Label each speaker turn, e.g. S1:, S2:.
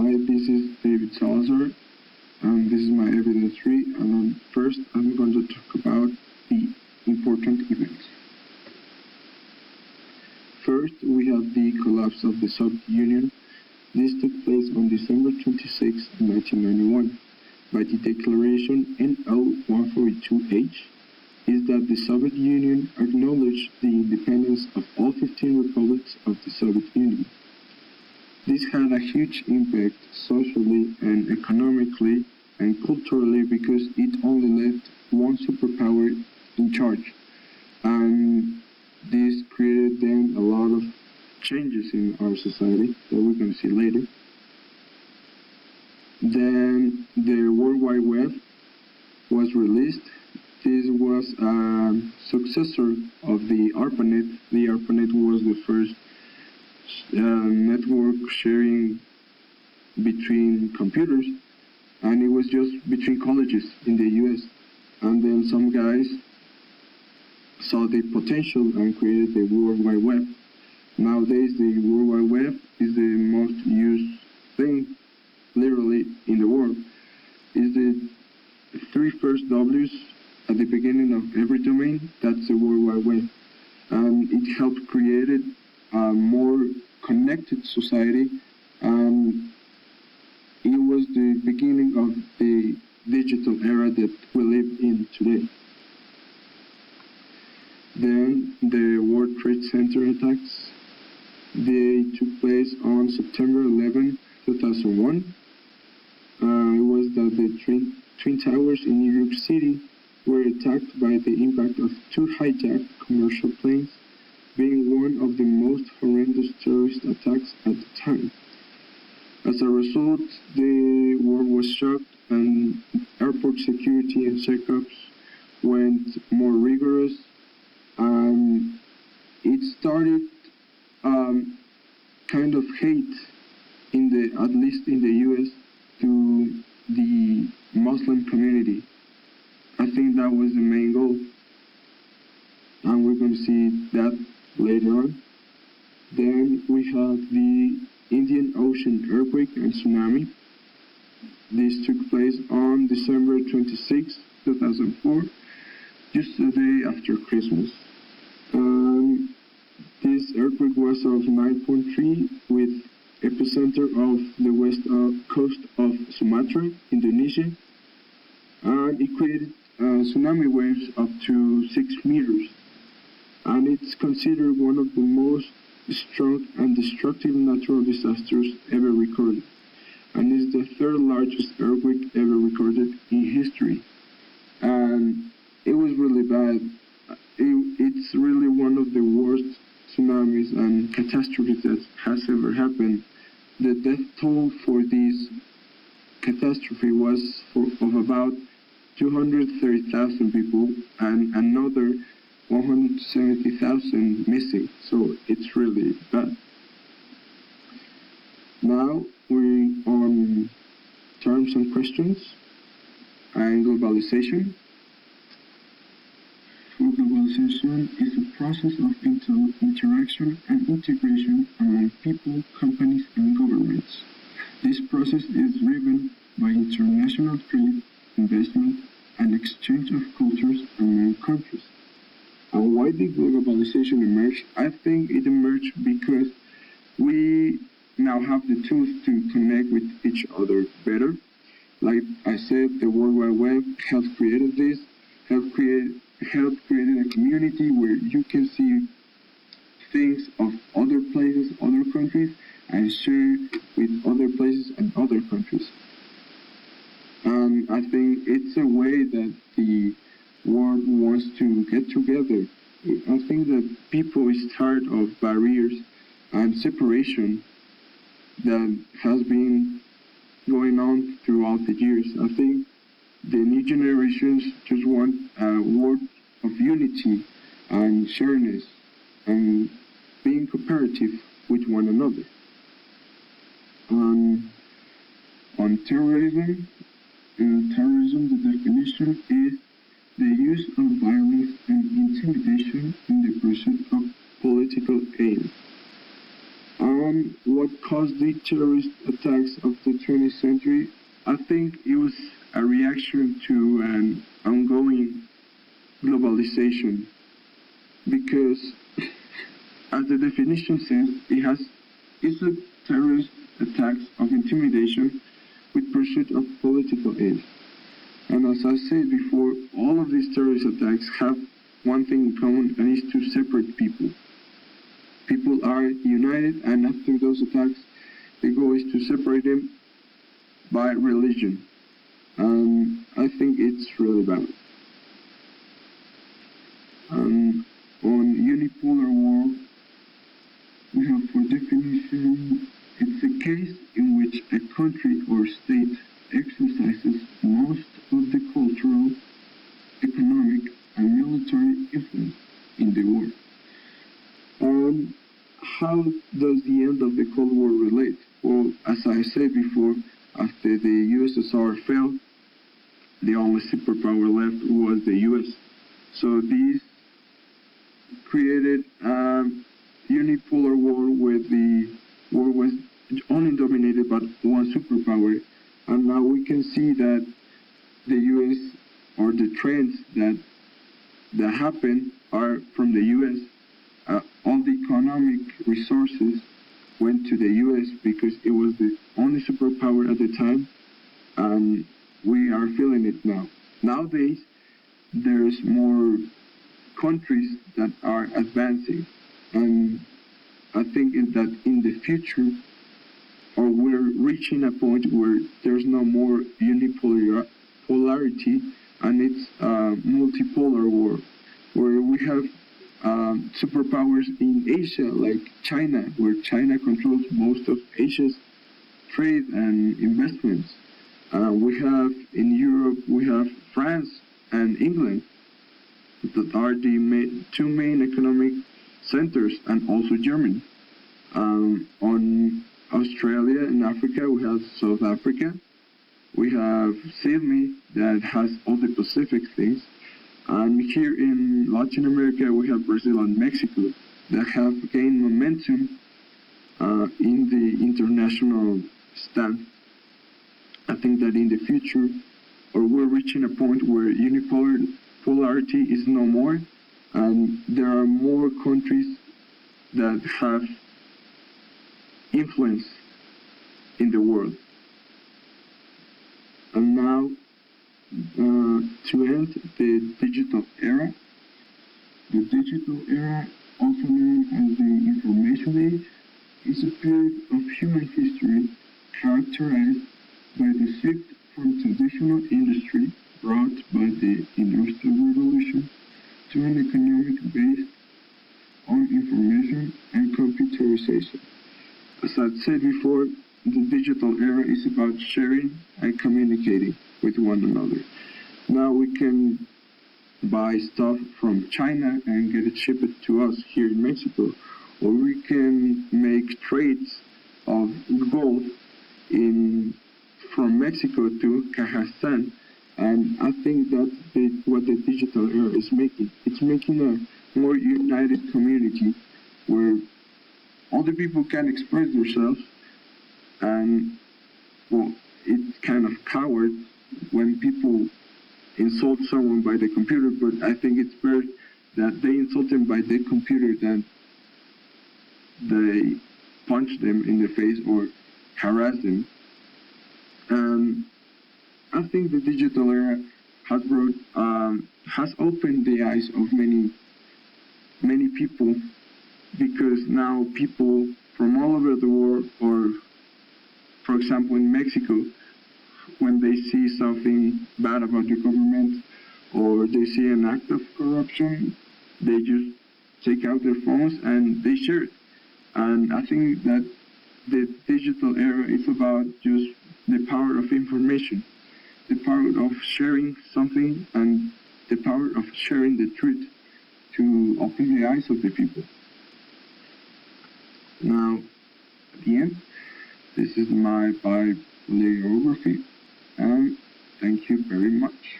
S1: Hi, this is David Salazar, and this is my Evidence 3. And first, I'm going to talk about the important events. First, we have the collapse of the Soviet Union. This took place on December 26, 1991, by the declaration NL-142H, is that the Soviet Union acknowledged the independence of all 15 republics of the Soviet Union. This had a huge impact socially and economically and culturally because it only left one superpower in charge. And this created then a lot of changes in our society that we're going to see later. Then the World Wide Web was released. This was a successor of the ARPANET. The ARPANET was the first network sharing between computers, and it was just between colleges in the US. And then some guys saw the potential and created the World Wide Web. Nowadays, the World Wide Web is the most used thing, literally, in the world. It's the three first W's at the beginning of every domain. That's the World Wide Web. And it helped create a more connected society, and it was the beginning of the digital era that we live in today. Then the World Trade Center attacks. They took place on September 11, 2001. It was that the Twin Towers in New York City were attacked by the impact of two hijacked commercial planes, being one of the most horrendous terrorist attacks at the time. As a result, the world was shocked, and airport security and checkups went more rigorous. It started kind of hate at least in the US, to the Muslim community. I think that was the main goal, and we're going to see that later on. Then we have the Indian Ocean earthquake and tsunami. This took place on December 26, 2004, just the day after Christmas. This earthquake was of 9.3 with epicenter of the west coast of Sumatra, Indonesia, and it created tsunami waves up to 6 meters. And it's considered one of the most strong and destructive natural disasters ever recorded, and is the third largest earthquake ever recorded in history. And it was really bad. It's really one of the worst tsunamis and catastrophes that has ever happened. The death toll for this catastrophe was of about 230,000 people and another 170,000 missing, so it's really bad. Now we're on terms and questions and globalization. Globalization is a process of interaction and integration among people, companies, and governments. This process is driven by international trade, investment, and exchange of cultures among countries. And why did globalization emerge? I think it emerged because we now have the tools to connect with each other better. Like I said, the World Wide Web helped create this, helped create a community where you can see things of other places, other countries, and share with other places and other countries. And I think it's a way that the world wants to get together. I think that people is tired of barriers and separation that has been going on throughout the years. I think the new generations just want a world of unity and shareness and being cooperative with one another. On terrorism, the definition is the use of violence and intimidation in the pursuit of political aim. What caused the terrorist attacks of the 20th century? I think it was a reaction to an ongoing globalization because, as the definition says, it's a terrorist attacks of intimidation with pursuit of political aid. And as I said before, all of these terrorist attacks have one thing in common, and it's to separate people. People are united, and after those attacks, the goal is to separate them by religion. I think it's really bad. On unipolar war, we have for definition, it's a case in which a country or state exercises most of the cultural, economic, and military influence in the world. How does the end of the Cold War relate? Well, as I said before, after the USSR fell, the only superpower left was the US. So this created a unipolar war where the war was only dominated by one superpower. And now we can see that the US, or the trends that happen, are from the US. All the economic resources went to the US because it was the only superpower at the time, and we are feeling it now. Nowadays, there's more countries that are advancing, and I think that in the future, or we're reaching a point where there's no more unipolarity, and it's a multipolar war, where we have superpowers in Asia, like China, where China controls most of Asia's trade and investments. We have in Europe, we have France and England that are the two main economic centers, and also Germany. On Australia and Africa, we have South Africa. We have Sydney that has all the Pacific things. And here in Latin America, we have Brazil and Mexico that have gained momentum in the international stand. I think that in the future, or we're reaching a point where unipolarity is no more, and there are more countries that have influence in the world. And now, to end the digital era. The digital era, also known as the information age, is a period of human history characterized by the shift from traditional industry brought by the Industrial Revolution to an economic based on information and computerization. As I said before, the digital era is about sharing and communicating with one another. Now we can buy stuff from China and get it shipped to us here in Mexico, or we can make trades of gold from Mexico to Kazakhstan. And I think that's what the digital era is making. It's making a more united community where all the people can express themselves, and well, it's kind of coward when people insult someone by the computer, but I think it's better that they insult them by the computer than they punch them in the face or harass them. And I think the digital era has opened the eyes of many people, because now people from all over the world, or for example in Mexico, when they see something bad about the government or they see an act of corruption, they just take out their phones and they share it. And I think that the digital era is about just the power of information, the power of sharing something, and the power of sharing the truth to open the eyes of the people. Now, at the end, this is my bibliography, and thank you very much.